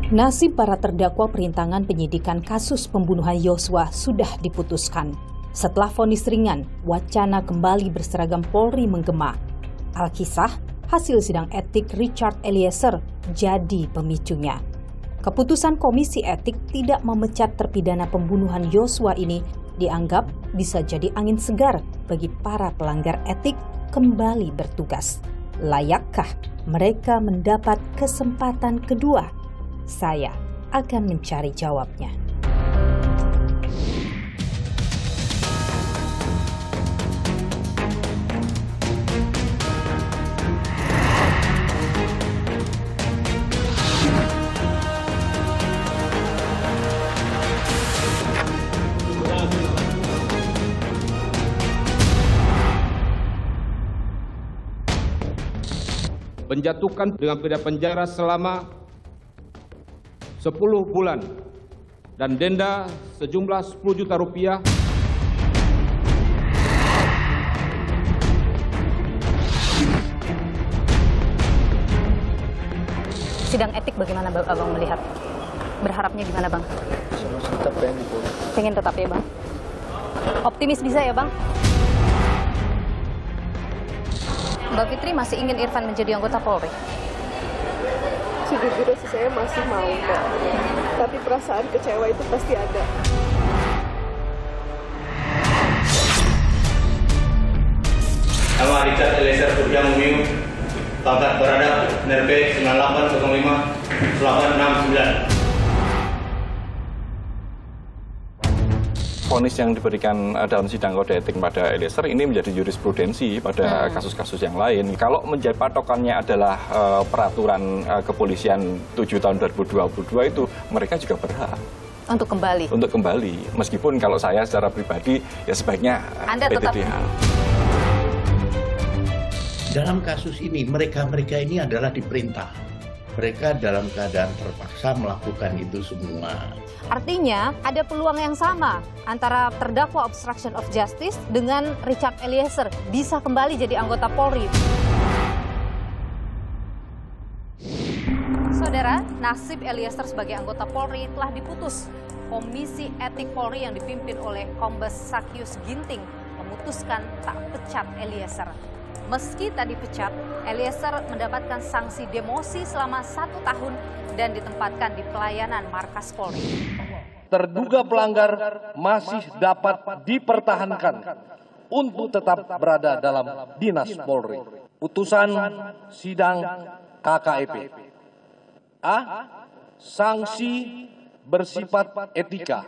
Nasib para terdakwa perintangan penyidikan kasus pembunuhan Yosua sudah diputuskan. Setelah vonis ringan, wacana kembali berseragam Polri menggema. Alkisah, hasil sidang etik Richard Eliezer jadi pemicunya. Keputusan Komisi Etik tidak memecat terpidana pembunuhan Yosua ini dianggap bisa jadi angin segar bagi para pelanggar etik kembali bertugas. Layakkah mereka mendapat kesempatan kedua? Saya akan mencari jawabnya. Menjatuhkan dengan pidana penjara selama 10 bulan dan denda sejumlah 10 juta rupiah. Sidang etik bagaimana Abang melihat? Berharapnya gimana Bang? Tetap Pengen tetap ya Bang? Optimis bisa ya Bang? Mbak Fitri masih ingin Irfan menjadi anggota Polri? Sejujurnya sih saya masih mau, Mbak. Tapi perasaan kecewa itu pasti ada. Nama Richard Eliezer Surya Mumiu, pangkat berada NRP 9805-869. Vonis yang diberikan dalam sidang kode etik pada Eliezer ini menjadi jurisprudensi pada kasus-kasus yang lain. Kalau menjadi patokannya adalah peraturan kepolisian 7 tahun 2022 itu, mereka juga berhak Untuk kembali? Untuk kembali. Meskipun kalau saya secara pribadi, ya sebaiknya Anda tetap... Dalam kasus ini, mereka ini adalah diperintah. Mereka dalam keadaan terpaksa melakukan itu semua. Artinya ada peluang yang sama antara terdakwa obstruction of justice dengan Richard Eliezer bisa kembali jadi anggota Polri. Saudara, nasib Eliezer sebagai anggota Polri telah diputus. Komisi Etik Polri yang dipimpin oleh Kombes Sakyus Ginting memutuskan tak pecat Eliezer. Meski tak dipecat, Eliezer mendapatkan sanksi demosi selama 1 tahun dan ditempatkan di pelayanan markas Polri. Terduga pelanggar masih dapat dipertahankan untuk tetap berada dalam dinas Polri. Putusan sidang KKEP. A. Sanksi bersifat etika,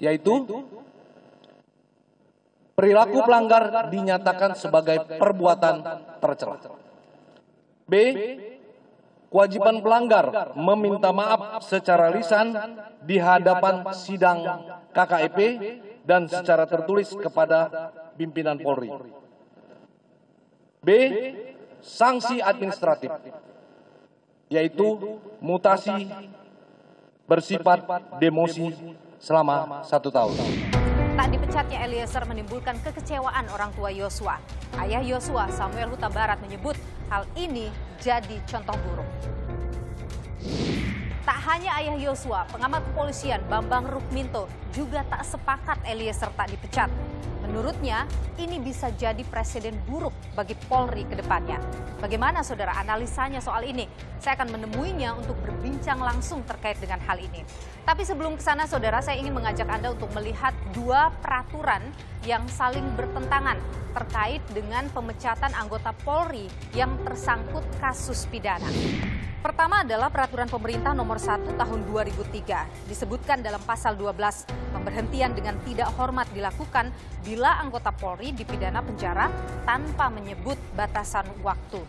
yaitu perilaku pelanggar dinyatakan sebagai perbuatan tercela. B. Kewajiban pelanggar meminta maaf secara lisan di hadapan sidang KKEP dan secara tertulis kepada pimpinan Polri. B. Sanksi administratif, yaitu mutasi bersifat demosi selama 1 tahun. Tak dipecatnya Eliezer menimbulkan kekecewaan orang tua Yosua. Ayah Yosua, Samuel Huta Barat, menyebut hal ini jadi contoh buruk. Tak hanya ayah Yosua, pengamat kepolisian Bambang Rukminto juga tak sepakat Eliezer tak dipecat. Menurutnya, ini bisa jadi presiden buruk bagi Polri ke depannya. Bagaimana saudara analisanya soal ini? Saya akan menemuinya untuk berbincang langsung terkait dengan hal ini. Tapi sebelum ke sana saudara, saya ingin mengajak Anda untuk melihat 2 peraturan yang saling bertentangan terkait dengan pemecatan anggota Polri yang tersangkut kasus pidana. Pertama adalah Peraturan Pemerintah Nomor 1 Tahun 2003. Disebutkan dalam Pasal 12, pemberhentian dengan tidak hormat dilakukan bila anggota Polri dipidana penjara tanpa menyebut batasan waktu.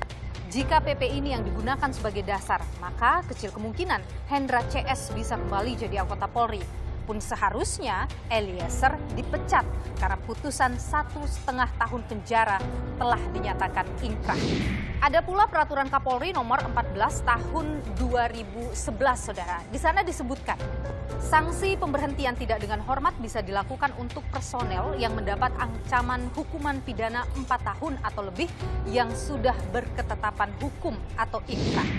Jika PP ini yang digunakan sebagai dasar, maka kecil kemungkinan Hendra CS bisa kembali jadi anggota Polri. Adapun seharusnya Eliezer dipecat karena putusan 1,5 tahun penjara telah dinyatakan ingkrah. Ada pula peraturan Kapolri nomor 14 tahun 2011, saudara. Di sana disebutkan, sanksi pemberhentian tidak dengan hormat bisa dilakukan untuk personel yang mendapat ancaman hukuman pidana 4 tahun atau lebih yang sudah berketetapan hukum atau ingkrah.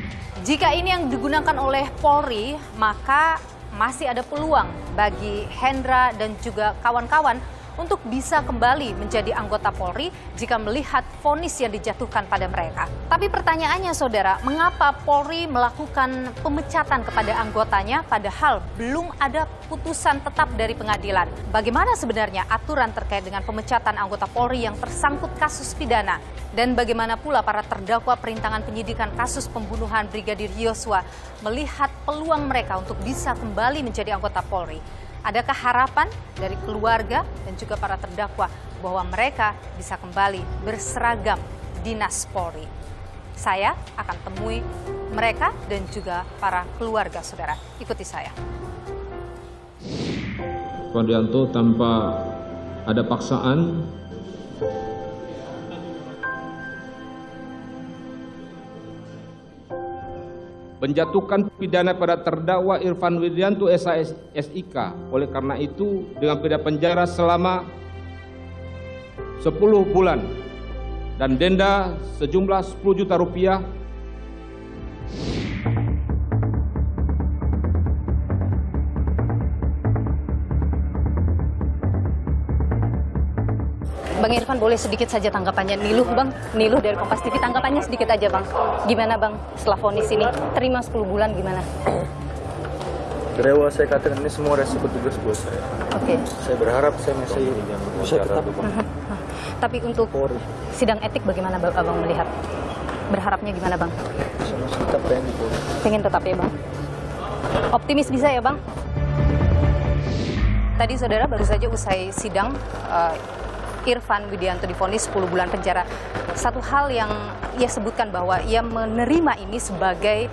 Jika ini yang digunakan oleh Polri, maka masih ada peluang bagi Hendra dan juga kawan-kawan untuk bisa kembali menjadi anggota Polri jika melihat vonis yang dijatuhkan pada mereka. Tapi pertanyaannya, saudara, mengapa Polri melakukan pemecatan kepada anggotanya padahal belum ada putusan tetap dari pengadilan? Bagaimana sebenarnya aturan terkait dengan pemecatan anggota Polri yang tersangkut kasus pidana? Dan bagaimana pula para terdakwa perintangan penyidikan kasus pembunuhan Brigadir Yosua melihat peluang mereka untuk bisa kembali menjadi anggota Polri? Adakah harapan dari keluarga dan juga para terdakwa bahwa mereka bisa kembali berseragam dinas Polri? Saya akan temui mereka dan juga para keluarga, saudara. Ikuti saya. Widianto tanpa ada paksaan menjatuhkan pidana pada terdakwa Irfan Widianto SH SIK. Oleh karena itu, dengan pidana penjara selama 10 bulan dan denda sejumlah 10 juta rupiah. Bang Irfan, boleh sedikit saja tanggapannya. Niluh, Bang. Niluh dari Kompas TV, tanggapannya sedikit aja, Bang. Gimana, Bang, setelah vonis ini? Terima 10 bulan, gimana? Dari awal saya katakan ini semua resiko tugas buat saya. Oke. Saya berharap saya masih bisa tetap. Tapi untuk sidang etik bagaimana Abang melihat? Berharapnya gimana, Bang? Saya masih tetap pengen. Pengen tetap ya, Bang? Optimis bisa ya, Bang? Tadi, saudara, baru saja usai sidang, Irfan Widianto divonis 10 bulan penjara. Satu hal yang ia sebutkan bahwa ia menerima ini sebagai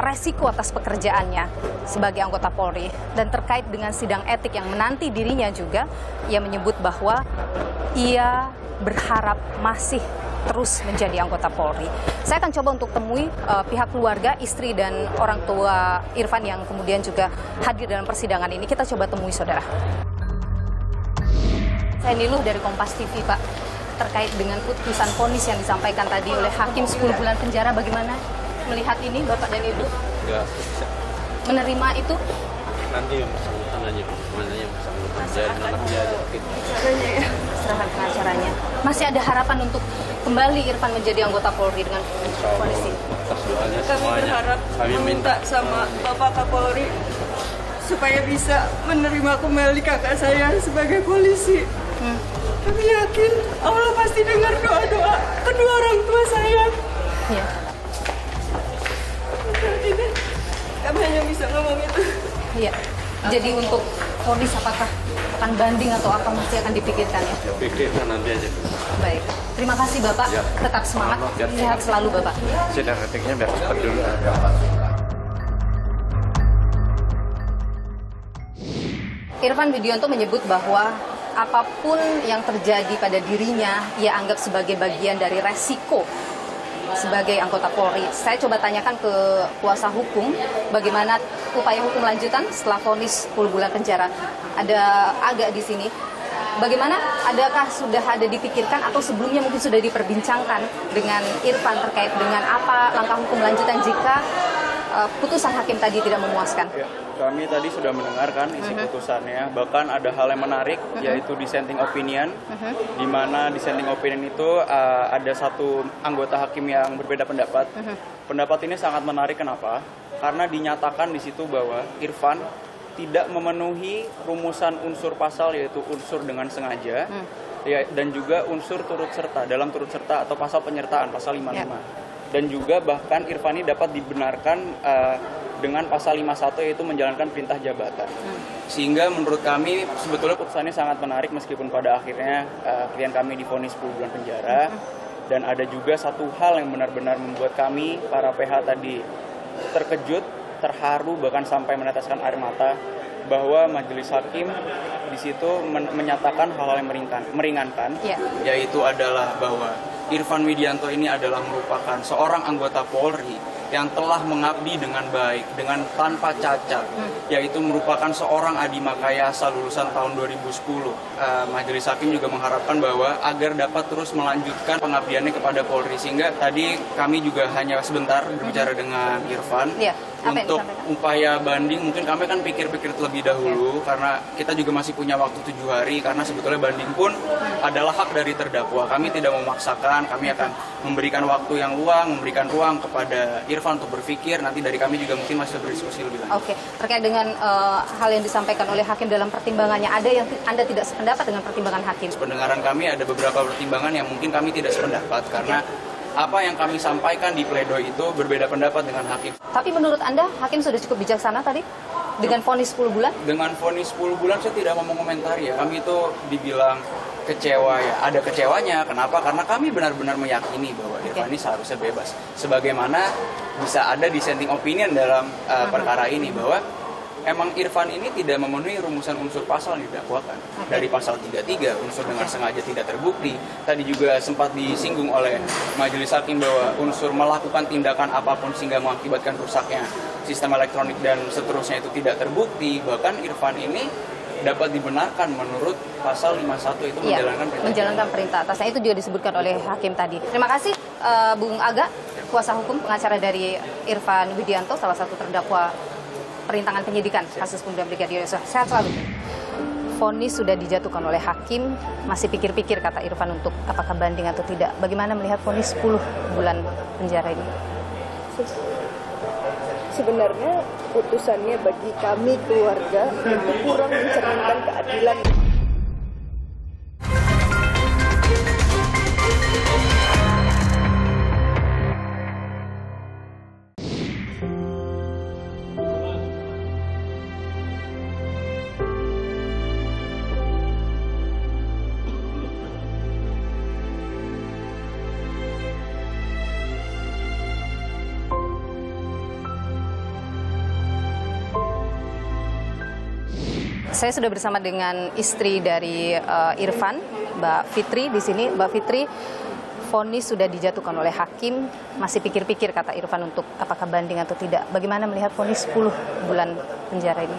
resiko atas pekerjaannya sebagai anggota Polri. Dan terkait dengan sidang etik yang menanti dirinya juga, ia menyebut bahwa ia berharap masih terus menjadi anggota Polri. Saya akan coba untuk temui pihak keluarga, istri dan orang tua Irfan yang kemudian juga hadir dalam persidangan ini. Kita coba temui, saudara. Saya Niluh dari Kompas TV, Pak. Terkait dengan putusan vonis yang disampaikan tadi oleh Hakim 10 bulan penjara, bagaimana melihat ini, Bapak dan Ibu? Ya, bisa. Menerima itu? Nanti yang bersangkutan aja, mana yang bersangkutan. Jadi anaknya aja. Caranya ya. Serahkan pengacaranya. Masih ada harapan untuk kembali Irfan menjadi anggota Polri dengan vonis ini? Atas doanya Kami semuanya. berharap Kami meminta sama Bapak Kapolri supaya bisa menerima kembali kakak saya sebagai polisi. Kami yakin Allah pasti dengar doa-doa kedua orang tua saya. Iya. Ini kami hanya bisa ngomong itu. Iya. Jadi untuk vonis apakah akan banding atau apa masih akan dipikirkan ya? Pikirkan nanti aja. Baik. Terima kasih Bapak. Ya. Tetap semangat. Sehat selalu Bapak. Sidang etiknya biar cepat dulu. Irfan Widianto menyebut bahwa apapun yang terjadi pada dirinya, ia anggap sebagai bagian dari resiko sebagai anggota Polri. Saya coba tanyakan ke kuasa hukum, bagaimana upaya hukum lanjutan setelah vonis 10 bulan penjara. Ada Aga di sini. Bagaimana? Adakah sudah ada dipikirkan atau sebelumnya mungkin sudah diperbincangkan dengan Irfan terkait dengan apa langkah hukum lanjutan jika putusan hakim tadi tidak memuaskan? Ya, kami tadi sudah mendengarkan isi putusannya. Bahkan ada hal yang menarik, yaitu dissenting opinion, di mana dissenting opinion itu ada satu anggota hakim yang berbeda pendapat. Pendapat ini sangat menarik, kenapa? Karena dinyatakan di situ bahwa Irfan tidak memenuhi rumusan unsur pasal, yaitu unsur dengan sengaja, ya, dan juga unsur turut serta, dalam turut serta atau pasal penyertaan, pasal 55. Dan juga bahkan Irfan ini dapat dibenarkan dengan pasal 51, yaitu menjalankan perintah jabatan. Sehingga menurut kami sebetulnya putusannya sangat menarik, meskipun pada akhirnya klien kami divonis 10 bulan penjara. Dan ada juga satu hal yang benar-benar membuat kami, para PH tadi, terkejut, terharu, bahkan sampai meneteskan air mata, bahwa majelis hakim di situ menyatakan hal-hal yang meringankan, yaitu adalah bahwa Irfan Widianto ini adalah merupakan seorang anggota Polri yang telah mengabdi dengan baik, dengan tanpa cacat, yaitu merupakan seorang Adi Makayasa lulusan tahun 2010. Majelis hakim juga mengharapkan bahwa agar dapat terus melanjutkan pengabdiannya kepada Polri, sehingga tadi kami juga hanya sebentar berbicara dengan Irfan. Untuk upaya banding mungkin kami kan pikir-pikir terlebih dahulu karena kita juga masih punya waktu 7 hari, karena sebetulnya banding pun adalah hak dari terdakwa. Kami tidak memaksakan, kami akan memberikan waktu yang luang, memberikan ruang kepada Irfan untuk berpikir. Nanti dari kami juga mungkin masih berdiskusi lebih lanjut. Oke, terkait dengan hal yang disampaikan oleh hakim dalam pertimbangannya, ada yang Anda tidak sependapat dengan pertimbangan hakim? Pendengaran kami ada beberapa pertimbangan yang mungkin kami tidak sependapat karena apa yang kami sampaikan di pledoi itu berbeda pendapat dengan hakim. Tapi menurut Anda, hakim sudah cukup bijaksana tadi dengan vonis 10 bulan? Dengan vonis 10 bulan saya tidak mau mengomentari ya. Kami itu dibilang kecewa ya. Ada kecewanya. Kenapa? Karena kami benar-benar meyakini bahwa Irfan ini seharusnya bebas. Sebagaimana bisa ada dissenting opinion dalam perkara ini bahwa emang Irfan ini tidak memenuhi rumusan unsur pasal yang didakwakan. Dari pasal 33, unsur dengan sengaja tidak terbukti. Tadi juga sempat disinggung oleh majelis hakim bahwa unsur melakukan tindakan apapun sehingga mengakibatkan rusaknya sistem elektronik dan seterusnya itu tidak terbukti. Bahkan Irfan ini dapat dibenarkan menurut pasal 51 itu menjalankan perintah atasnya. Itu juga disebutkan oleh hakim tadi. Terima kasih Bung Aga, kuasa hukum pengacara dari Irfan Widianto, salah satu terdakwa perintangan penyidikan kasus pembunuhan Brigadir Yosua. Sehat selalu. Vonis sudah dijatuhkan oleh hakim, masih pikir-pikir kata Irfan untuk apakah banding atau tidak. Bagaimana melihat vonis 10 bulan penjara ini? Sebenarnya putusannya bagi kami keluarga itu kurang mencerminkan keadilan. Saya sudah bersama dengan istri dari Irfan, Mbak Fitri di sini. Mbak Fitri, vonis sudah dijatuhkan oleh hakim, masih pikir-pikir kata Irfan untuk apakah banding atau tidak. Bagaimana melihat vonis 10 bulan penjara ini?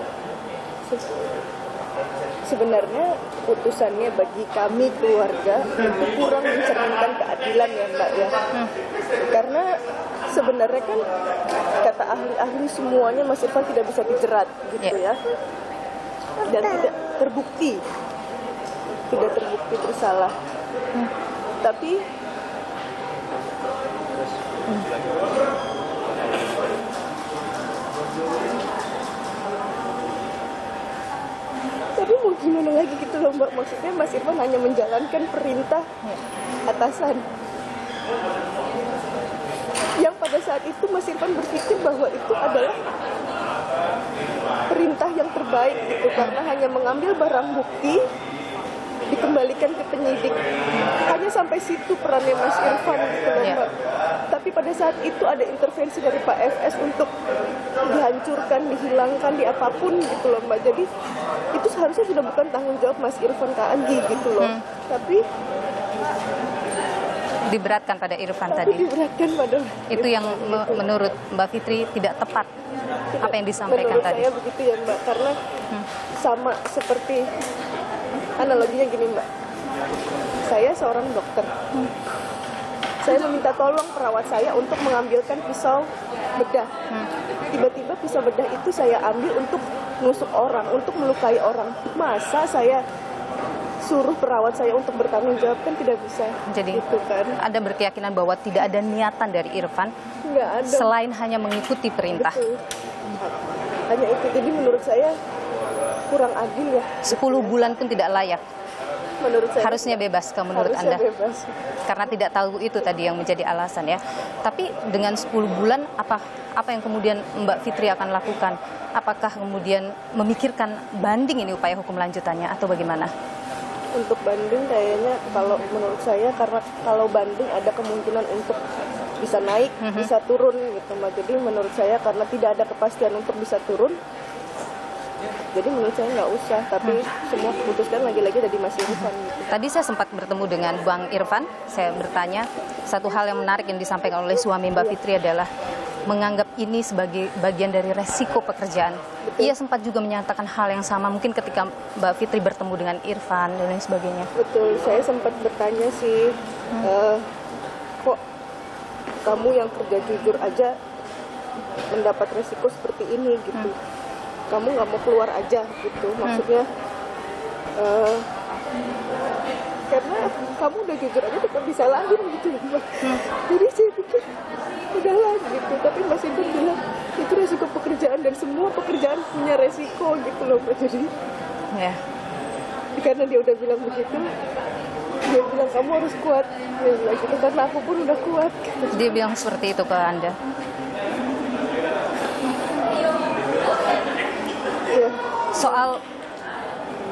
Sebenarnya putusannya bagi kami keluarga itu kurang mencerminkan keadilan ya Mbak ya. Karena sebenarnya kan kata ahli-ahli semuanya Mas Irfan tidak bisa dijerat gitu ya. Dan tidak terbukti bersalah. Tapi mau gimana lagi gitu loh Mbak, maksudnya Mas Irfan hanya menjalankan perintah atasan yang pada saat itu Mas Irfan berpikir bahwa itu adalah perintah yang terbaik gitu, karena hanya mengambil barang bukti dikembalikan ke penyidik. Hanya sampai situ perannya Mas Irfan gitu loh Mbak. Tapi pada saat itu ada intervensi dari Pak FS untuk dihancurkan, dihilangkan, diapapun gitu loh Mbak. Jadi itu seharusnya sudah bukan tanggung jawab Mas Irfan Kaanggi gitu loh. Tapi diberatkan pada Irfan tadi. Diberatkan pada itu yang menurut Mbak Fitri tidak tepat apa yang disampaikan menurut tadi. Saya begitu ya Mbak, karena sama seperti analoginya gini Mbak. Saya seorang dokter. Saya meminta tolong perawat saya untuk mengambilkan pisau bedah. Tiba-tiba pisau bedah itu saya ambil untuk nusuk orang, untuk melukai orang. Masa saya suruh perawat saya untuk bertanggung jawab? Kan tidak bisa. Jadi gitu kan. Ada berkeyakinan bahwa tidak ada niatan dari Irfan selain hanya mengikuti perintah. Betul. Hanya itu. Jadi menurut saya kurang adil ya. 10 bulan pun tidak layak. Menurut saya harusnya bebas kalau menurut harusnya Anda. Bebas. Karena tidak tahu itu tadi yang menjadi alasan ya. Tapi dengan 10 bulan apa yang kemudian Mbak Fitri akan lakukan? Apakah kemudian memikirkan banding ini upaya hukum lanjutannya atau bagaimana? Untuk banding kayaknya kalau menurut saya, karena kalau banding ada kemungkinan untuk bisa naik, bisa turun gitu Mbak. Jadi menurut saya karena tidak ada kepastian untuk bisa turun, Jadi menurut saya nggak usah, tapi semua keputusan lagi-lagi dari Mas Irfan. Gitu. Tadi saya sempat bertemu dengan Bang Irfan, saya bertanya, satu hal yang menarik yang disampaikan oleh suami Mbak Fitri adalah menganggap ini sebagai bagian dari resiko pekerjaan. Betul. Ia sempat juga menyatakan hal yang sama mungkin ketika Mbak Fitri bertemu dengan Irfan dan lain sebagainya. Betul, saya sempat bertanya sih, kok kamu yang kerja jujur aja mendapat resiko seperti ini gitu. Kamu nggak mau keluar aja gitu, maksudnya karena kamu udah jujur aja tetap bisa lagi gitu Mbak. Jadi saya pikir udahlah gitu, tapi Mas Irfan bilang itu resiko pekerjaan dan semua pekerjaan punya resiko gitu loh Mbak. Jadi karena dia udah bilang begitu, dia bilang kamu harus kuat, dia bilang gitu, karena aku pun udah kuat gitu. Dia bilang seperti itu ke Anda? Soal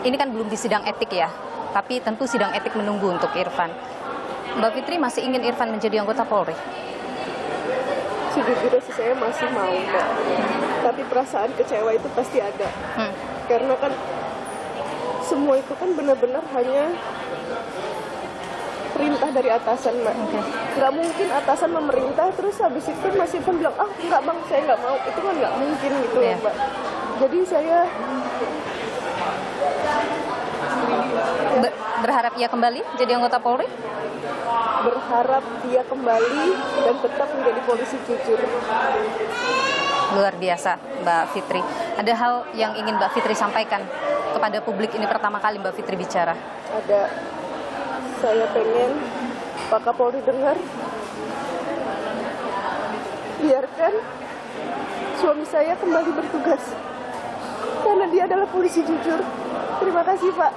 ini kan belum di sidang etik ya, tapi tentu sidang etik menunggu untuk Irfan. Mbak Fitri masih ingin Irfan menjadi anggota Polri? Sejujurnya sih saya masih mau Mbak, tapi perasaan kecewa itu pasti ada. Karena kan semua itu kan benar-benar hanya perintah dari atasan Mbak. Nggak mungkin atasan memerintah terus habis itu Mas Irfan bilang, enggak Bang, saya nggak mau. Itu kan nggak mungkin gitu loh Mbak. Jadi saya berharap ia kembali jadi anggota Polri? Berharap dia kembali dan tetap menjadi polisi jujur. Luar biasa Mbak Fitri. Ada hal yang ingin Mbak Fitri sampaikan kepada publik ini pertama kali Mbak Fitri bicara? Ada. Saya pengen Pak Kapolri dengar. Biarkan suami saya kembali bertugas. Karena dia adalah polisi jujur. Terima kasih Pak.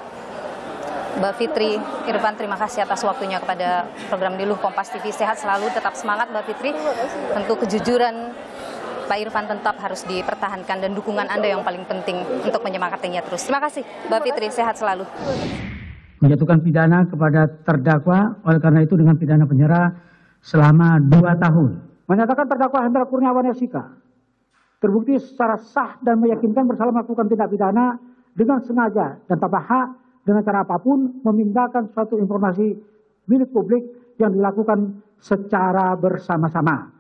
Mbak Fitri Irfan, terima kasih atas waktunya kepada program Niluh Kompas TV. Sehat selalu, tetap semangat Mbak Fitri. Tentu kejujuran Pak Irfan tetap harus dipertahankan dan dukungan Anda yang paling penting untuk menyemangatinya terus. Terima kasih Mbak Fitri, sehat selalu. Menjatuhkan pidana kepada terdakwa, oleh karena itu dengan pidana penjara selama 2 tahun. Menyatakan terdakwa Hendra Kurniawan SIK terbukti secara sah dan meyakinkan bersalah melakukan tindak pidana dengan sengaja dan tanpa hak dengan cara apapun memindahkan suatu informasi milik publik yang dilakukan secara bersama-sama.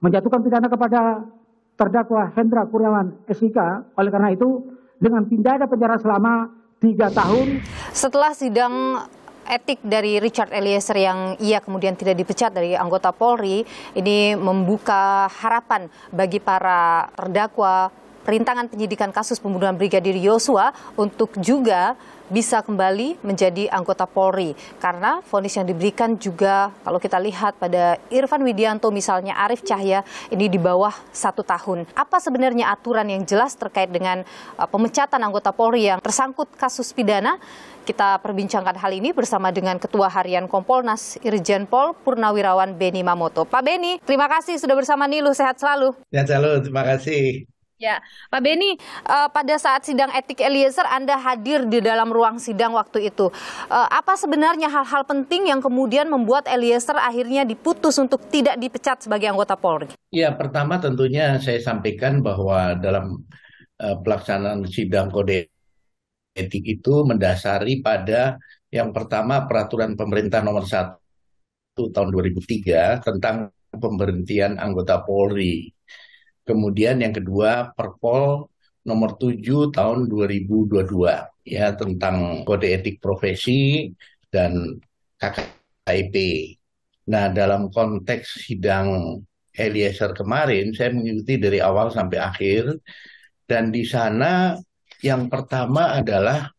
Menjatuhkan pidana kepada terdakwa Hendra Kurniawan SIK, oleh karena itu dengan pidana penjara selama 3 tahun. Setelah sidang etik dari Richard Eliezer yang ia kemudian tidak dipecat dari anggota Polri, ini membuka harapan bagi para terdakwa perintangan penyidikan kasus pembunuhan Brigadir Yosua untuk juga bisa kembali menjadi anggota Polri. Karena vonis yang diberikan juga kalau kita lihat pada Irfan Widianto misalnya, Arief Cahya ini di bawah 1 tahun. Apa sebenarnya aturan yang jelas terkait dengan pemecatan anggota Polri yang tersangkut kasus pidana? Kita perbincangkan hal ini bersama dengan Ketua Harian Kompolnas Irjen Pol Purnawirawan Beni Mamoto. Pak Beni, terima kasih sudah bersama Niluh, sehat selalu. Sehat selalu, terima kasih. Ya, Pak Beni, pada saat sidang etik Eliezer Anda hadir di dalam ruang sidang waktu itu. Apa sebenarnya hal-hal penting yang kemudian membuat Eliezer akhirnya diputus untuk tidak dipecat sebagai anggota Polri? Ya, pertama tentunya saya sampaikan bahwa dalam pelaksanaan sidang kode etik itu mendasari pada yang pertama peraturan pemerintah nomor 1 tahun 2003 tentang pemberhentian anggota Polri. Kemudian yang kedua Perpol nomor 7 tahun 2022 ya tentang kode etik profesi dan KKIP. Nah, dalam konteks sidang Eliezer kemarin saya mengikuti dari awal sampai akhir, dan di sana yang pertama adalah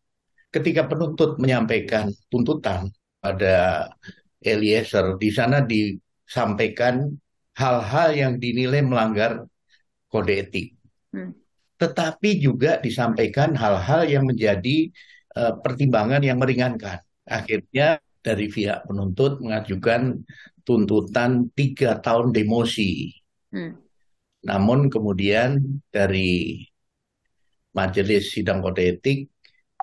ketika penuntut menyampaikan tuntutan pada Eliezer, di sana disampaikan hal-hal yang dinilai melanggar kode etik. Tetapi juga disampaikan hal-hal yang menjadi pertimbangan yang meringankan. Akhirnya dari pihak penuntut mengajukan tuntutan 3 tahun demosi. Namun kemudian dari Majelis Sidang Kode Etik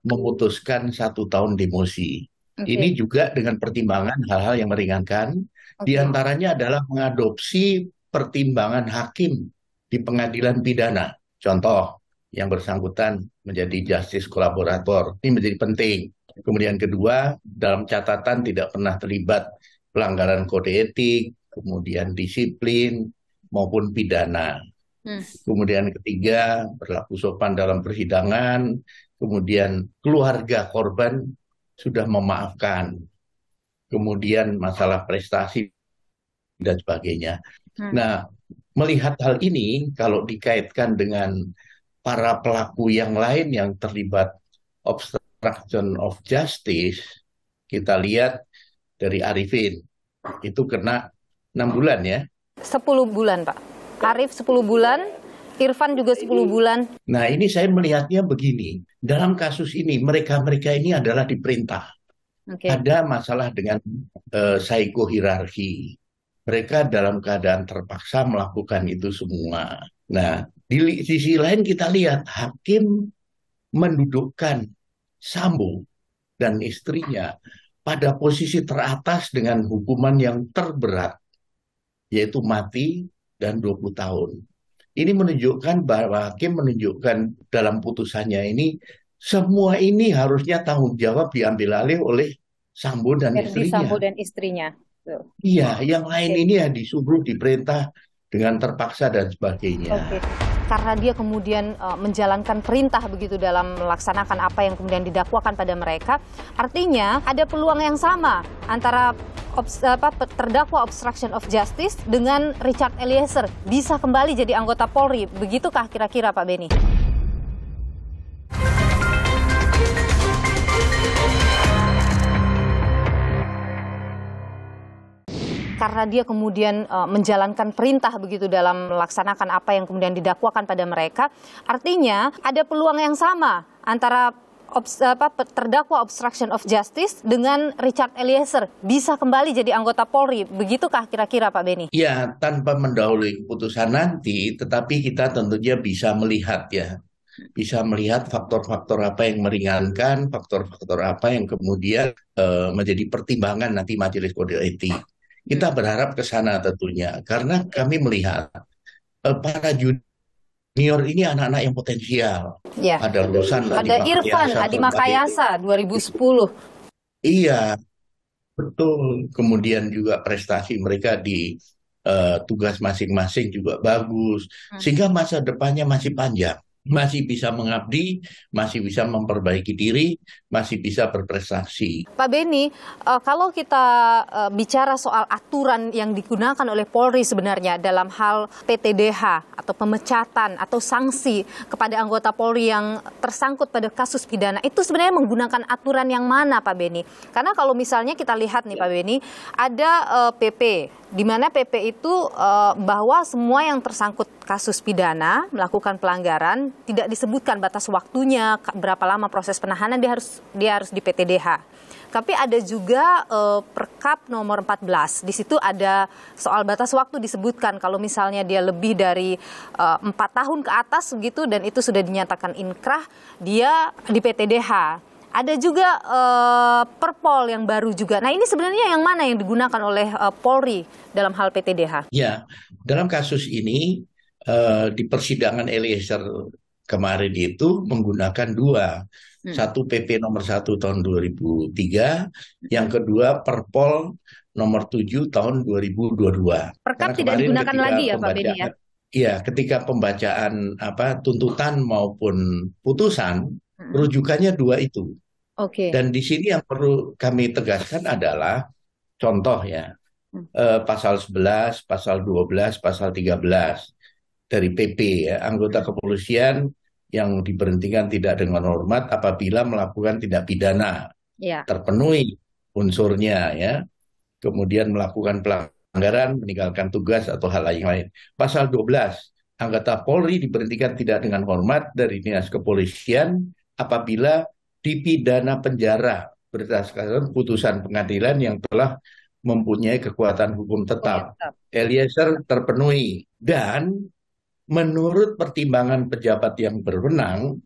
memutuskan 1 tahun demosi. Ini juga dengan pertimbangan hal-hal yang meringankan. Di antaranya adalah mengadopsi pertimbangan hakim di pengadilan pidana. Contoh, yang bersangkutan menjadi justice kolaborator. Ini menjadi penting. Kemudian kedua, dalam catatan tidak pernah terlibat pelanggaran kode etik, kemudian disiplin maupun pidana. Kemudian ketiga, berlaku sopan dalam persidangan. Kemudian keluarga korban sudah memaafkan. Kemudian masalah prestasi dan sebagainya. Nah, melihat hal ini, kalau dikaitkan dengan para pelaku yang lain yang terlibat obstruction of justice, kita lihat dari Arifin, itu kena 6 bulan ya. 10 bulan, Pak. Arif 10 bulan, Irfan juga 10 bulan. Nah, ini saya melihatnya begini. Dalam kasus ini, mereka-mereka ini adalah diperintah. Ada masalah dengan psikohierarki. Mereka dalam keadaan terpaksa melakukan itu semua. Nah, di sisi lain kita lihat hakim mendudukkan Sambo dan istrinya pada posisi teratas dengan hukuman yang terberat, yaitu mati dan 20 tahun. Ini menunjukkan bahwa hakim menunjukkan dalam putusannya ini, semua ini harusnya tanggung jawab diambil alih oleh Sambo dan istrinya. Sambo dan istrinya. Iya, yang lain ini ya disuruh, diperintah dengan terpaksa dan sebagainya. Karena dia kemudian menjalankan perintah begitu dalam melaksanakan apa yang kemudian didakwakan pada mereka, artinya ada peluang yang sama antara terdakwa obstruction of justice dengan Richard Eliezer bisa kembali jadi anggota Polri. Begitukah kira-kira Pak Beni? Karena dia kemudian menjalankan perintah begitu dalam melaksanakan apa yang kemudian didakwakan pada mereka, artinya ada peluang yang sama antara terdakwa obstruction of justice dengan Richard Eliezer bisa kembali jadi anggota Polri. Begitukah kira-kira Pak Beni? Ya, tanpa mendahului keputusan nanti, tetapi kita tentunya bisa melihat ya. Bisa melihat faktor-faktor apa yang meringankan, faktor-faktor apa yang kemudian menjadi pertimbangan nanti Majelis Kode Etik. Kita berharap ke sana tentunya, karena kami melihat para junior ini anak-anak yang potensial. Ya. Ada lulusan, ada Irfan, Adi Makayasa, 2010. Iya, betul. Kemudian juga prestasi mereka di tugas masing-masing juga bagus, sehingga masa depannya masih panjang. Masih bisa mengabdi, masih bisa memperbaiki diri, masih bisa berprestasi. Pak Beni, kalau kita bicara soal aturan yang digunakan oleh Polri sebenarnya dalam hal PTDH atau pemecatan atau sanksi kepada anggota Polri yang tersangkut pada kasus pidana, itu sebenarnya menggunakan aturan yang mana Pak Beni? Karena kalau misalnya kita lihat nih Pak Beni, ada PP, di mana PP itu bahwa semua yang tersangkut kasus pidana melakukan pelanggaran tidak disebutkan batas waktunya, berapa lama proses penahanan dia harus di PTDH. Tapi ada juga Perkap nomor 14. Di situ ada soal batas waktu disebutkan kalau misalnya dia lebih dari 4 tahun ke atas begitu dan itu sudah dinyatakan inkrah, dia di PTDH. Ada juga Perpol yang baru juga. Nah, ini sebenarnya yang mana yang digunakan oleh Polri dalam hal PTDH? Ya, dalam kasus ini di persidangan Eliezer kemarin itu menggunakan dua. Satu PP nomor 1 tahun 2003, yang kedua Perpol nomor 7 tahun 2022. Perkap tidak digunakan lagi ya Pak Beni ya? Iya, ketika pembacaan tuntutan maupun putusan, rujukannya dua itu. Dan di sini yang perlu kami tegaskan adalah contoh ya, pasal 11, pasal 12, pasal 13 dari PP ya, anggota kepolisian yang diberhentikan tidak dengan hormat apabila melakukan tindak pidana, terpenuhi unsurnya ya, kemudian melakukan pelanggaran, meninggalkan tugas atau hal lain. Pasal 12, anggota Polri diberhentikan tidak dengan hormat dari dinas kepolisian apabila dipidana penjara berdasarkan putusan pengadilan yang telah mempunyai kekuatan hukum tetap. Eliezer terpenuhi dan menurut pertimbangan pejabat yang berwenang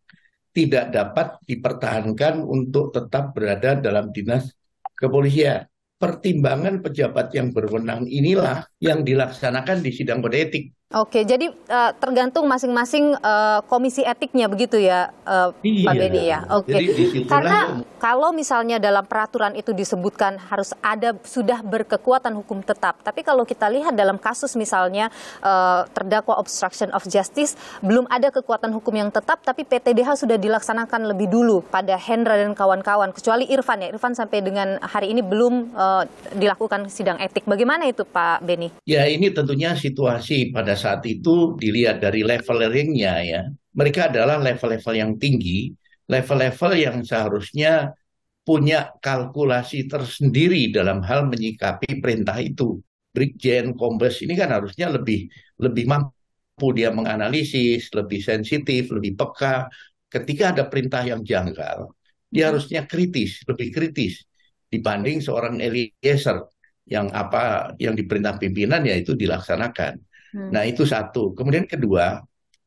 tidak dapat dipertahankan untuk tetap berada dalam dinas kepolisian. Pertimbangan pejabat yang berwenang inilah yang dilaksanakan di sidang kode etik. Oke, jadi tergantung masing-masing komisi etiknya begitu ya, Pak Beni ya. Oke. Karena kalau misalnya dalam peraturan itu disebutkan harus ada sudah berkekuatan hukum tetap, tapi kalau kita lihat dalam kasus misalnya terdakwa obstruction of justice belum ada kekuatan hukum yang tetap, tapi PTDH sudah dilaksanakan lebih dulu pada Hendra dan kawan-kawan, kecuali Irfan ya. Irfan sampai dengan hari ini belum dilakukan sidang etik. Bagaimana itu Pak Beni? Ya, ini tentunya situasi pada saat itu dilihat dari levelingnya ya. Mereka adalah level-level yang tinggi, level-level yang seharusnya punya kalkulasi tersendiri dalam hal menyikapi perintah itu. Brigjen, Kombes ini kan harusnya lebih mampu dia menganalisis, lebih sensitif, lebih peka. Ketika ada perintah yang janggal, dia harusnya lebih kritis dibanding seorang Eliezer yang diperintah pimpinan yaitu dilaksanakan. Nah, itu satu. Kemudian kedua,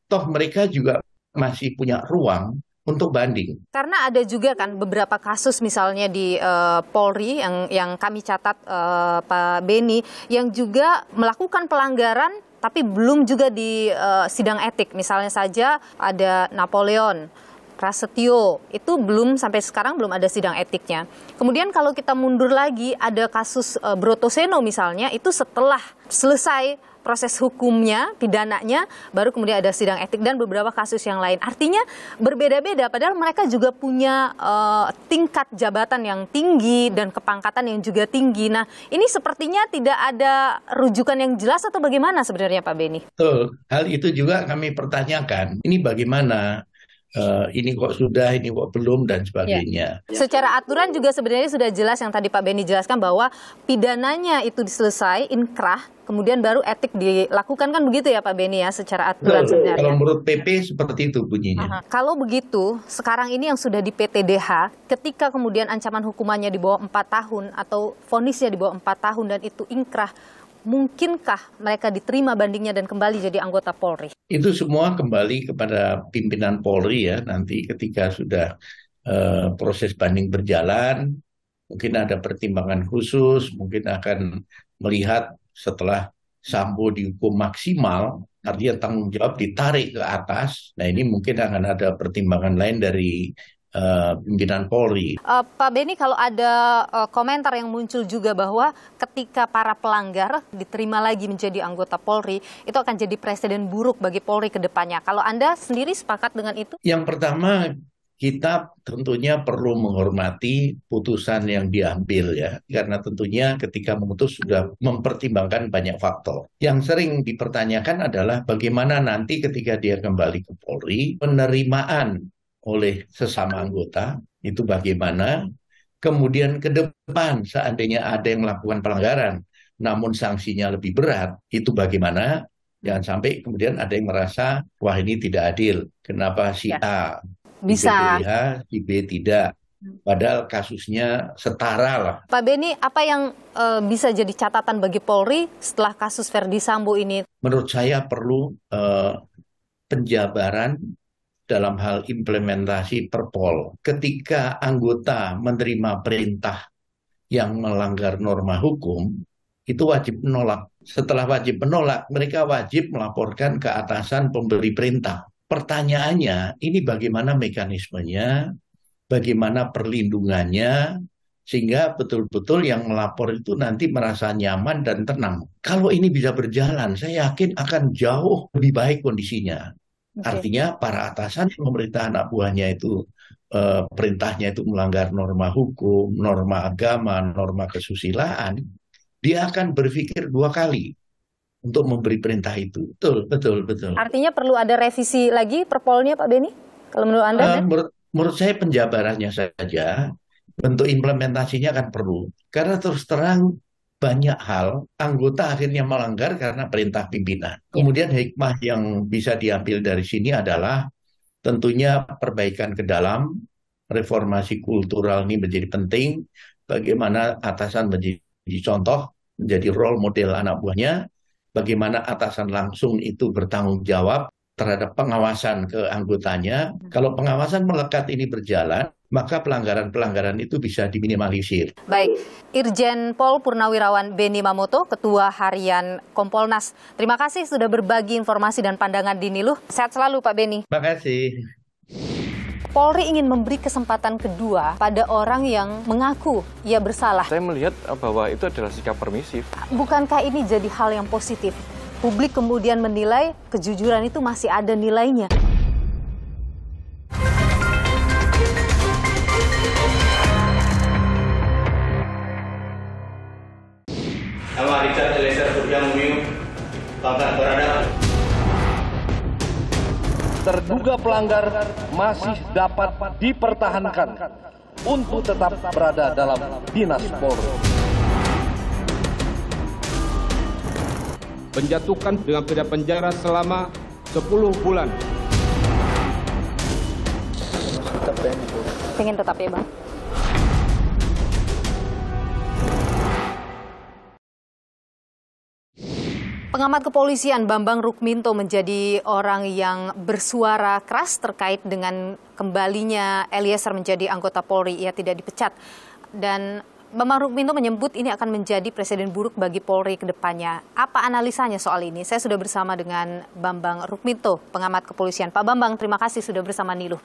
toh mereka juga masih punya ruang untuk banding. Karena ada juga kan beberapa kasus misalnya di Polri yang kami catat Pak Beni yang juga melakukan pelanggaran tapi belum juga di sidang etik. Misalnya saja ada Napoleon, Prasetyo, itu belum sampai sekarang belum ada sidang etiknya. Kemudian kalau kita mundur lagi ada kasus Brotoseno misalnya, itu setelah selesai proses hukumnya, pidananya, baru kemudian ada sidang etik dan beberapa kasus yang lain. Artinya berbeda-beda, padahal mereka juga punya tingkat jabatan yang tinggi dan kepangkatan yang juga tinggi. Nah, ini sepertinya tidak ada rujukan yang jelas atau bagaimana sebenarnya Pak Beni? Betul, hal itu juga kami pertanyakan. Ini bagaimana? Ini kok sudah, ini kok belum, dan sebagainya. Ya. Secara aturan juga sebenarnya sudah jelas yang tadi Pak Beni jelaskan bahwa pidananya itu selesai, inkrah, kemudian baru etik dilakukan, kan begitu ya Pak Beni ya, secara aturan sebenarnya. Kalau menurut PP seperti itu bunyinya. Kalau begitu, sekarang ini yang sudah di PTDH, ketika kemudian ancaman hukumannya di bawah 4 tahun atau vonisnya di bawah 4 tahun dan itu inkrah, mungkinkah mereka diterima bandingnya dan kembali jadi anggota Polri? Itu semua kembali kepada pimpinan Polri ya, nanti ketika sudah proses banding berjalan, mungkin ada pertimbangan khusus, mungkin akan melihat setelah Sambo dihukum maksimal, artinya tanggung jawab ditarik ke atas, nah ini mungkin akan ada pertimbangan lain dari pimpinan Polri. Pak Beni, kalau ada komentar yang muncul juga bahwa ketika para pelanggar diterima lagi menjadi anggota Polri, itu akan jadi presiden buruk bagi Polri ke depannya. Kalau Anda sendiri sepakat dengan itu? Yang pertama, kita tentunya perlu menghormati putusan yang diambil ya, karena tentunya ketika memutus sudah mempertimbangkan banyak faktor. Yang sering dipertanyakan adalah bagaimana nanti ketika dia kembali ke Polri, penerimaan oleh sesama anggota itu bagaimana, kemudian ke depan seandainya ada yang melakukan pelanggaran namun sanksinya lebih berat, itu bagaimana. Jangan sampai kemudian ada yang merasa wah ini tidak adil, kenapa si A bisa PTDH, si B tidak, padahal kasusnya setara lah. Pak Beni, apa yang bisa jadi catatan bagi Polri setelah kasus Verdi Sambo ini? Menurut saya perlu penjabaran dalam hal implementasi Perpol. Ketika anggota menerima perintah yang melanggar norma hukum, itu wajib menolak. Setelah wajib menolak, mereka wajib melaporkan ke atasan pemberi perintah. Pertanyaannya, ini bagaimana mekanismenya, bagaimana perlindungannya, sehingga betul-betul yang melapor itu nanti merasa nyaman dan tenang. Kalau ini bisa berjalan, saya yakin akan jauh lebih baik kondisinya. Artinya para atasan yang memerintah anak buahnya itu perintahnya itu melanggar norma hukum, norma agama, norma kesusilaan, dia akan berpikir 2 kali untuk memberi perintah itu. Betul. Artinya perlu ada revisi lagi Perpolnya Pak Beni? Kalau menurut Anda? Menurut saya penjabarannya saja, bentuk implementasinya kan perlu. Karena terus terang banyak hal anggota akhirnya melanggar karena perintah pimpinan. Kemudian hikmah yang bisa diambil dari sini adalah tentunya perbaikan ke dalam, reformasi kultural ini menjadi penting, bagaimana atasan menjadi contoh, menjadi role model anak buahnya, bagaimana atasan langsung itu bertanggung jawab terhadap pengawasan ke anggotanya. Kalau pengawasan melekat ini berjalan, maka pelanggaran-pelanggaran itu bisa diminimalisir. Baik, Irjen Pol Purnawirawan Benny Mamoto, Ketua Harian Kompolnas. Terima kasih sudah berbagi informasi dan pandangan di Niluh. Sehat selalu Pak Benny. Terima kasih. Polri ingin memberi kesempatan kedua pada orang yang mengaku ia bersalah. Saya melihat bahwa itu adalah sikap permisif. Bukankah ini jadi hal yang positif? Publik kemudian menilai kejujuran itu masih ada nilainya. Nama Richard Eliezer Surya Mumiu, pangkat Barada. Terduga pelanggar masih dapat dipertahankan untuk tetap berada dalam dinas Polri. Menjatuhkan dengan pidana penjara selama 10 bulan. Pengen tetap ya Bang? Pengamat kepolisian Bambang Rukminto menjadi orang yang bersuara keras terkait dengan kembalinya Eliezer menjadi anggota Polri. Ia tidak dipecat. Dan Bambang Rukminto menyebut ini akan menjadi presiden buruk bagi Polri ke depannya. Apa analisanya soal ini? Saya sudah bersama dengan Bambang Rukminto, pengamat kepolisian. Pak Bambang, terima kasih sudah bersama Niluh.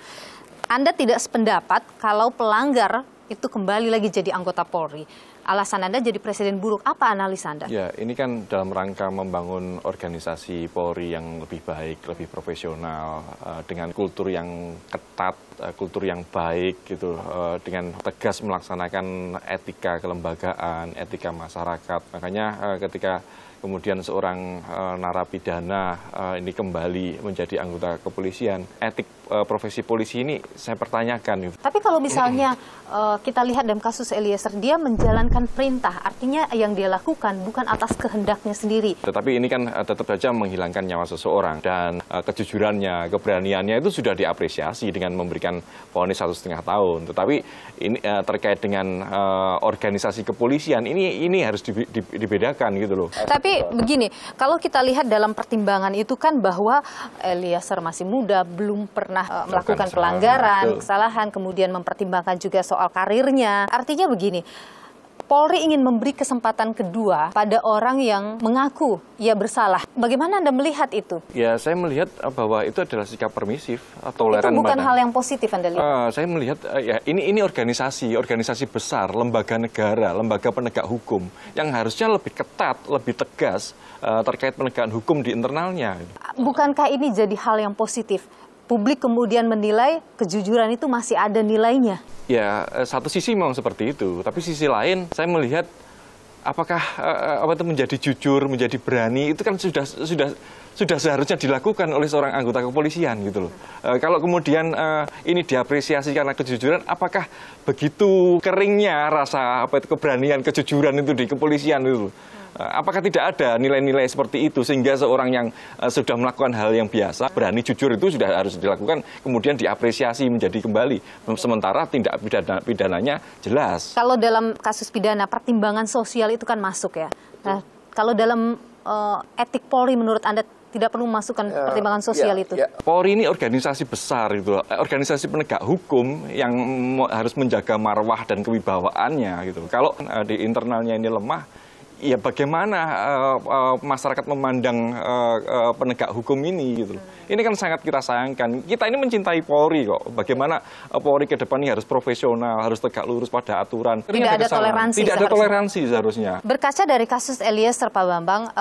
Anda tidak sependapat kalau pelanggar itu kembali lagi jadi anggota Polri. Alasan Anda jadi presiden buruk, apa analisa Anda? Ya, ini kan dalam rangka membangun organisasi Polri yang lebih baik, lebih profesional, dengan kultur yang ketat, kultur yang baik, gitu, dengan tegas melaksanakan etika kelembagaan, etika masyarakat. Makanya ketika kemudian seorang narapidana ini kembali menjadi anggota kepolisian, etik profesi polisi ini saya pertanyakan. Tapi kalau misalnya kita lihat dalam kasus Eliezer, dia menjalankan perintah, artinya yang dia lakukan bukan atas kehendaknya sendiri. Tetapi ini kan tetap saja menghilangkan nyawa seseorang, dan kejujurannya, keberaniannya itu sudah diapresiasi dengan memberikan vonis 1,5 tahun. Tetapi ini terkait dengan organisasi kepolisian, ini harus dibedakan gitu loh. Tapi begini, kalau kita lihat dalam pertimbangan itu kan bahwa Eliezer masih muda, belum pernah melakukan pelanggaran, kesalahan, kemudian mempertimbangkan juga soal karirnya. Artinya begini, Polri ingin memberi kesempatan kedua pada orang yang mengaku ia bersalah. Bagaimana Anda melihat itu? Ya, saya melihat bahwa itu adalah sikap permisif, toleran. Itu bukan hal yang positif Anda lihat? Saya melihat ya ini organisasi besar, lembaga negara, lembaga penegak hukum yang harusnya lebih ketat, lebih tegas terkait penegakan hukum di internalnya. Bukankah ini jadi hal yang positif? Publik kemudian menilai kejujuran itu masih ada nilainya. Ya, satu sisi memang seperti itu, tapi sisi lain saya melihat apakah apa itu menjadi jujur, menjadi berani itu kan sudah seharusnya dilakukan oleh seorang anggota kepolisian gitu loh. Kalau kemudian ini diapresiasi karena kejujuran, apakah begitu keringnya rasa apa itu keberanian, kejujuran itu di kepolisian itu? Apakah tidak ada nilai-nilai seperti itu sehingga seorang yang sudah melakukan hal yang biasa, berani jujur itu sudah harus dilakukan, kemudian diapresiasi menjadi kembali. Sementara tindak pidananya jelas. Kalau dalam kasus pidana, pertimbangan sosial itu kan masuk ya. Nah, kalau dalam etik Polri menurut Anda tidak perlu memasukkan pertimbangan sosial itu? Polri ini organisasi besar, gitu, organisasi penegak hukum yang harus menjaga marwah dan kewibawaannya. Gitu. Kalau di internalnya ini lemah, ya bagaimana masyarakat memandang penegak hukum ini gitu. Ini kan sangat kita sayangkan. Kita ini mencintai Polri kok. Bagaimana Polri ke depan ini harus profesional, harus tegak lurus pada aturan. Tidak ada toleransi. Tidak ada toleransi seharusnya. Berkaca dari kasus Eliezer, Pak Bambang,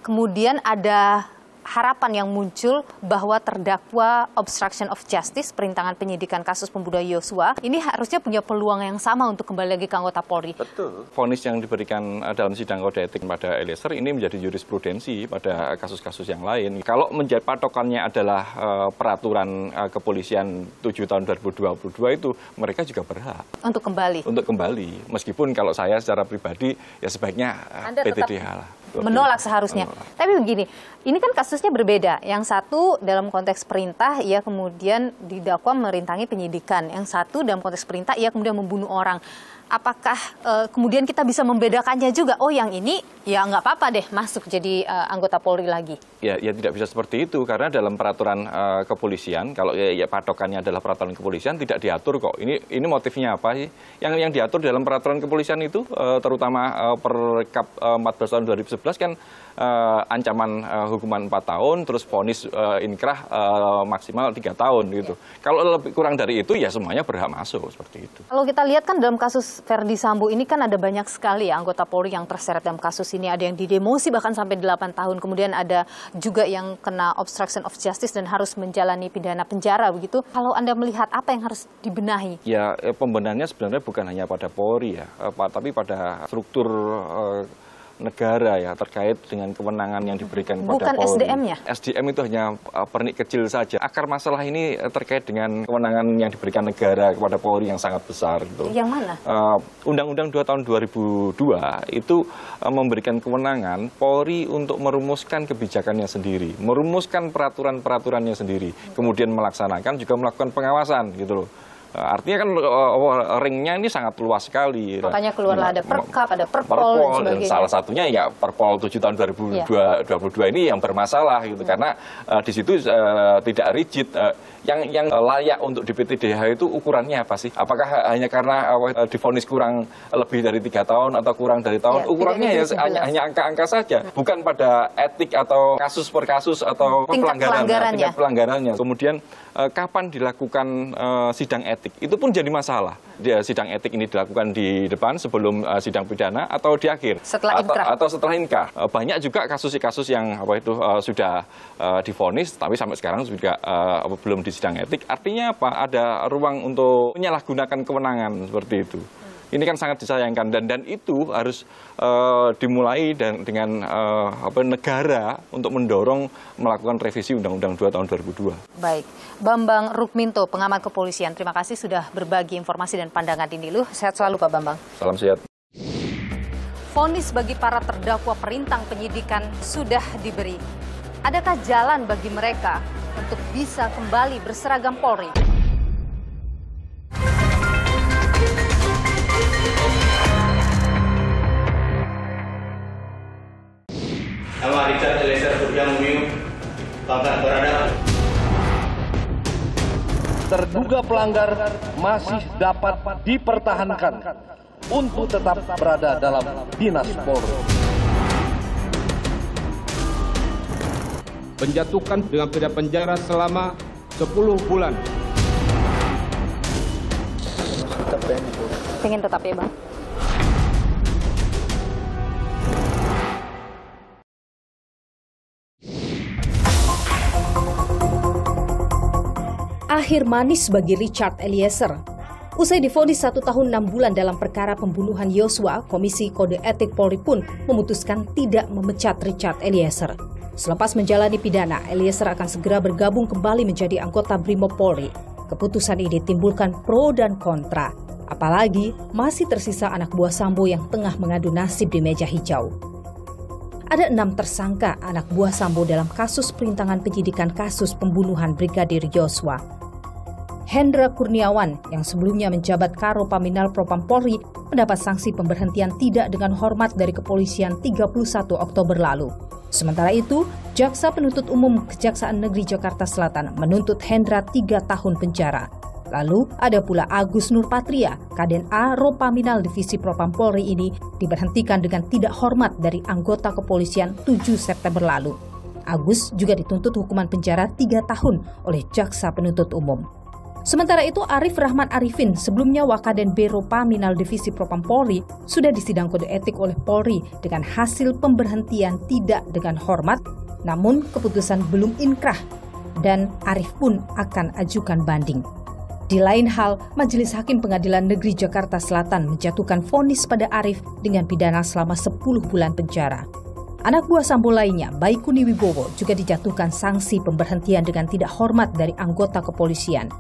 kemudian ada harapan yang muncul bahwa terdakwa obstruction of justice, perintangan penyidikan kasus pembunuhan Yosua, ini harusnya punya peluang yang sama untuk kembali lagi ke anggota Polri. Betul. Vonis yang diberikan dalam sidang kode etik pada Eliezer ini menjadi jurisprudensi pada kasus-kasus yang lain. Kalau menjadi patokannya adalah peraturan kepolisian 7 tahun 2022 itu, mereka juga berhak untuk kembali. Untuk kembali. Meskipun kalau saya secara pribadi ya sebaiknya PTDH lah. Menolak seharusnya. Tapi begini, ini kan kasusnya berbeda. Yang satu dalam konteks perintah, ia kemudian didakwa merintangi penyidikan. Yang satu dalam konteks perintah, ia kemudian membunuh orang. apakah kemudian kita bisa membedakannya juga? Oh, yang ini ya nggak apa-apa deh masuk jadi anggota Polri lagi. Ya tidak bisa seperti itu karena dalam peraturan kepolisian, kalau ya patokannya adalah peraturan kepolisian tidak diatur kok. Ini motifnya apa sih? Yang diatur dalam peraturan kepolisian itu terutama Perkap 14 tahun 2011 kan ancaman hukuman 4 tahun, terus vonis inkrah maksimal 3 tahun gitu. Kalau lebih kurang dari itu ya semuanya berhak masuk seperti itu. Kalau kita lihat kan dalam kasus Verdi Sambo ini kan ada banyak sekali ya anggota Polri yang terseret dalam kasus ini. Ada yang didemosi bahkan sampai 8 tahun. Kemudian ada juga yang kena obstruction of justice dan harus menjalani pidana penjara begitu. Kalau Anda melihat apa yang harus dibenahi? Ya pembenahannya sebenarnya bukan hanya pada Polri ya, tapi pada struktur negara ya terkait dengan kewenangan yang diberikan kepada Polri. Bukan SDM-nya? SDM itu hanya pernik kecil saja. Akar masalah ini terkait dengan kewenangan yang diberikan negara kepada Polri yang sangat besar. Gitu. Yang mana? Undang-Undang 2 tahun 2002 itu memberikan kewenangan Polri untuk merumuskan kebijakannya sendiri, merumuskan peraturan-peraturannya sendiri, kemudian melaksanakan juga melakukan pengawasan gitu loh. Artinya kan ringnya ini sangat luas sekali. Makanya keluarlah ada Perkap, ada Perpol dan sebagainya. Salah satunya ya Perpol 7 tahun 2022 ini yang bermasalah gitu karena di situ tidak rigid. Yang layak untuk DPTDH itu ukurannya apa sih? Apakah hanya karena divonis kurang lebih dari 3 tahun atau kurang dari tahun? Ukurannya ya hanya angka-angka saja, bukan pada etik atau kasus per kasus atau tingkat pelanggarannya. Kemudian kapan dilakukan sidang etik? Itu pun jadi masalah. Sidang etik ini dilakukan di depan sebelum sidang pidana atau di akhir atau setelah inkrah. Banyak juga kasus-kasus yang sudah divonis tapi sampai sekarang juga belum di sidang etik. Artinya apa? Ada ruang untuk menyalahgunakan kewenangan seperti itu. Ini kan sangat disayangkan dan itu harus dimulai dengan negara untuk mendorong melakukan revisi Undang-Undang 2 tahun 2002. Baik, Bambang Rukminto, pengamat kepolisian. Terima kasih sudah berbagi informasi dan pandangan ini. Sehat selalu Pak Bambang. Salam sehat. Vonis bagi para terdakwa perintang penyidikan sudah diberi. Adakah jalan bagi mereka untuk bisa kembali berseragam Polri? Nama Richard Eliezer Surya Mumiu, pangkat berada. Terduga pelanggar masih dapat dipertahankan untuk tetap berada dalam dinas Polri. Menjatuhkan dengan pidana penjara selama 10 bulan. Pengen tetap ya Bang? Akhir manis bagi Richard Eliezer. Usai divonis 1 tahun 6 bulan dalam perkara pembunuhan Yosua, Komisi Kode Etik Polri pun memutuskan tidak memecat Richard Eliezer. Selepas menjalani pidana, Eliezer akan segera bergabung kembali menjadi anggota Brimob Polri. Keputusan ini timbulkan pro dan kontra. Apalagi masih tersisa anak buah Sambo yang tengah mengadu nasib di meja hijau. Ada 6 tersangka anak buah Sambo dalam kasus perintangan penyidikan kasus pembunuhan Brigadir Yosua. Hendra Kurniawan yang sebelumnya menjabat Karo Paminal Propam Polri mendapat sanksi pemberhentian tidak dengan hormat dari kepolisian 31 Oktober lalu. Sementara itu, Jaksa Penuntut Umum Kejaksaan Negeri Jakarta Selatan menuntut Hendra 3 tahun penjara. Lalu ada pula Agus Nurpatria, Kaden A Ropaminal Divisi Propam Polri ini diberhentikan dengan tidak hormat dari anggota kepolisian 7 September lalu. Agus juga dituntut hukuman penjara 3 tahun oleh Jaksa Penuntut Umum. Sementara itu, Arif Rahman Arifin, sebelumnya Wakaden B Ropaminal Divisi Propam Polri, sudah disidang kode etik oleh Polri dengan hasil pemberhentian tidak dengan hormat, namun keputusan belum inkrah dan Arif pun akan ajukan banding. Di lain hal, Majelis Hakim Pengadilan Negeri Jakarta Selatan menjatuhkan vonis pada Arif dengan pidana selama 10 bulan penjara. Anak buah Sambo lainnya, Baikuni Wibowo, juga dijatuhkan sanksi pemberhentian dengan tidak hormat dari anggota kepolisian.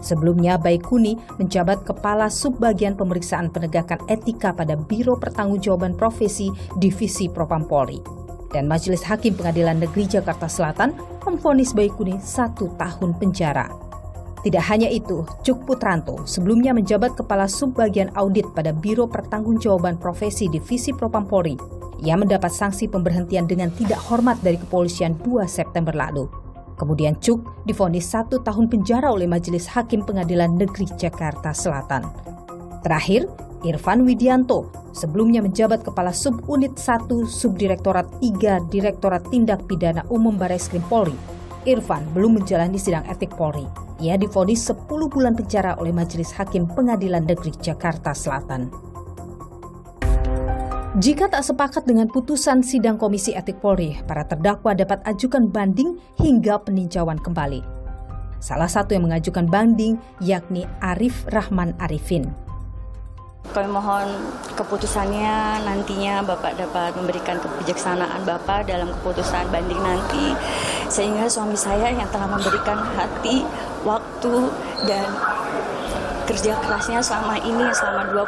Sebelumnya, Baikuni menjabat Kepala Subbagian Pemeriksaan Penegakan Etika pada Biro Pertanggungjawaban Profesi Divisi Propam Polri. Dan Majelis Hakim Pengadilan Negeri Jakarta Selatan memvonis Baikuni 1 tahun penjara. Tidak hanya itu, Cuk Putranto sebelumnya menjabat Kepala Subbagian Audit pada Biro Pertanggungjawaban Profesi Divisi Propam Polri. Ia mendapat sanksi pemberhentian dengan tidak hormat dari kepolisian 2 September lalu. Kemudian Cuk divonis 1 tahun penjara oleh Majelis Hakim Pengadilan Negeri Jakarta Selatan. Terakhir, Irfan Widianto sebelumnya menjabat Kepala Subunit 1 Subdirektorat 3 Direktorat Tindak Pidana Umum Barreskrim Polri. Irfan belum menjalani sidang etik Polri. Ia divonis 10 bulan penjara oleh Majelis Hakim Pengadilan Negeri Jakarta Selatan. Jika tak sepakat dengan putusan sidang Komisi Etik Polri, para terdakwa dapat ajukan banding hingga peninjauan kembali. Salah satu yang mengajukan banding yakni Arif Rahman Arifin. Kami mohon keputusannya nantinya Bapak dapat memberikan kebijaksanaan Bapak dalam keputusan banding nanti, sehingga suami saya yang telah memberikan hati, waktu, dan kerja kerasnya selama ini, selama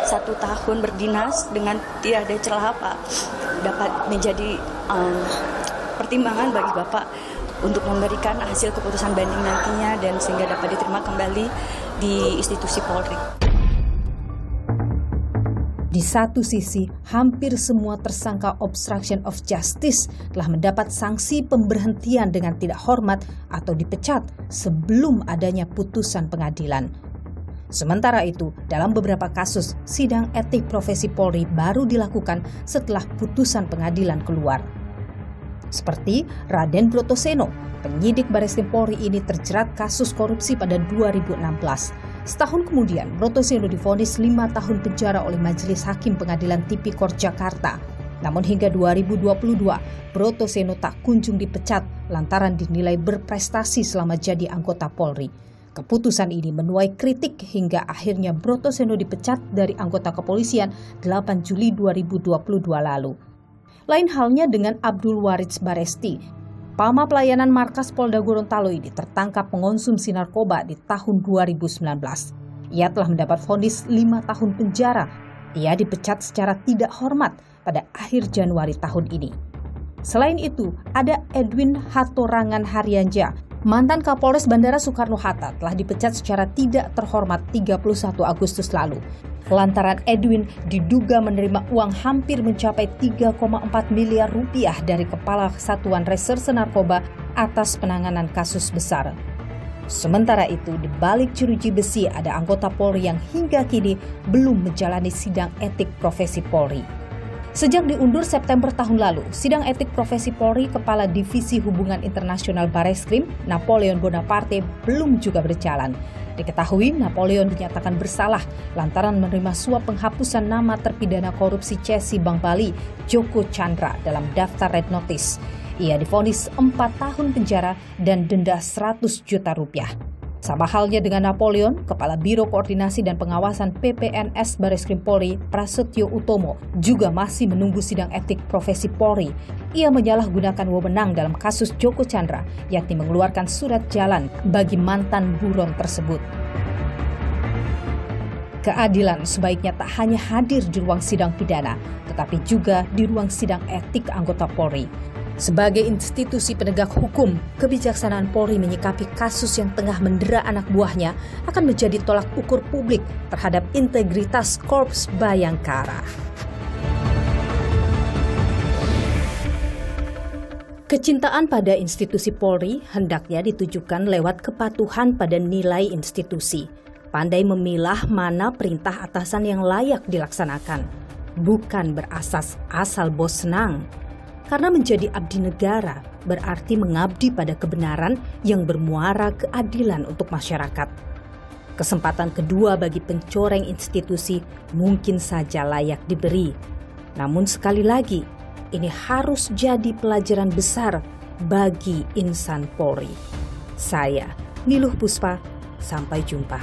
21 tahun berdinas dengan tidak ada celah Pak, dapat menjadi pertimbangan bagi Bapak untuk memberikan hasil keputusan banding nantinya, dan sehingga dapat diterima kembali di institusi Polri. Di satu sisi, hampir semua tersangka obstruction of justice telah mendapat sanksi pemberhentian dengan tidak hormat atau dipecat sebelum adanya putusan pengadilan. Sementara itu, dalam beberapa kasus, sidang etik profesi Polri baru dilakukan setelah putusan pengadilan keluar. Seperti Raden Brotoseno, penyidik Barreskrim Polri ini terjerat kasus korupsi pada 2016. Setahun kemudian, Brotoseno divonis 5 tahun penjara oleh Majelis Hakim Pengadilan Tipikor Jakarta. Namun hingga 2022, Brotoseno tak kunjung dipecat lantaran dinilai berprestasi selama jadi anggota Polri. Keputusan ini menuai kritik hingga akhirnya Brotoseno dipecat dari anggota kepolisian 8 Juli 2022 lalu. Lain halnya dengan Abdul Waritz Baresti. Pama pelayanan markas Polda Gorontalo ini tertangkap mengonsumsi narkoba di tahun 2019. Ia telah mendapat vonis 5 tahun penjara. Ia dipecat secara tidak hormat pada akhir Januari tahun ini. Selain itu, ada Edwin Hatorangan Haryanja, mantan Kapolres Bandara Soekarno-Hatta, telah dipecat secara tidak terhormat 31 Agustus lalu. Lantaran Edwin diduga menerima uang hampir mencapai 3,4 miliar rupiah dari Kepala Satuan Reserse Narkoba atas penanganan kasus besar. Sementara itu, di balik jeruji besi ada anggota Polri yang hingga kini belum menjalani sidang etik profesi Polri. Sejak diundur September tahun lalu, sidang etik profesi Polri Kepala Divisi Hubungan Internasional Barreskrim, Napoleon Bonaparte, belum juga berjalan. Diketahui Napoleon dinyatakan bersalah lantaran menerima suap penghapusan nama terpidana korupsi Cesi Bank Bali, Joko Chandra, dalam daftar red notice. Ia divonis 4 tahun penjara dan denda 100 juta rupiah. Sama halnya dengan Napoleon, Kepala Biro Koordinasi dan Pengawasan PPNS Barreskrim Polri, Prasetyo Utomo, juga masih menunggu sidang etik profesi Polri. Ia menyalahgunakan wewenang dalam kasus Joko Chandra, yakni mengeluarkan surat jalan bagi mantan buron tersebut. Keadilan sebaiknya tak hanya hadir di ruang sidang pidana, tetapi juga di ruang sidang etik anggota Polri. Sebagai institusi penegak hukum, kebijaksanaan Polri menyikapi kasus yang tengah mendera anak buahnya akan menjadi tolak ukur publik terhadap integritas Korps Bayangkara. Kecintaan pada institusi Polri hendaknya ditujukan lewat kepatuhan pada nilai institusi. Pandai memilah mana perintah atasan yang layak dilaksanakan, bukan berasas asal bos senang. Karena menjadi abdi negara berarti mengabdi pada kebenaran yang bermuara keadilan untuk masyarakat. Kesempatan kedua bagi pencoreng institusi mungkin saja layak diberi. Namun sekali lagi, ini harus jadi pelajaran besar bagi insan Polri. Saya, Niluh Puspa, sampai jumpa.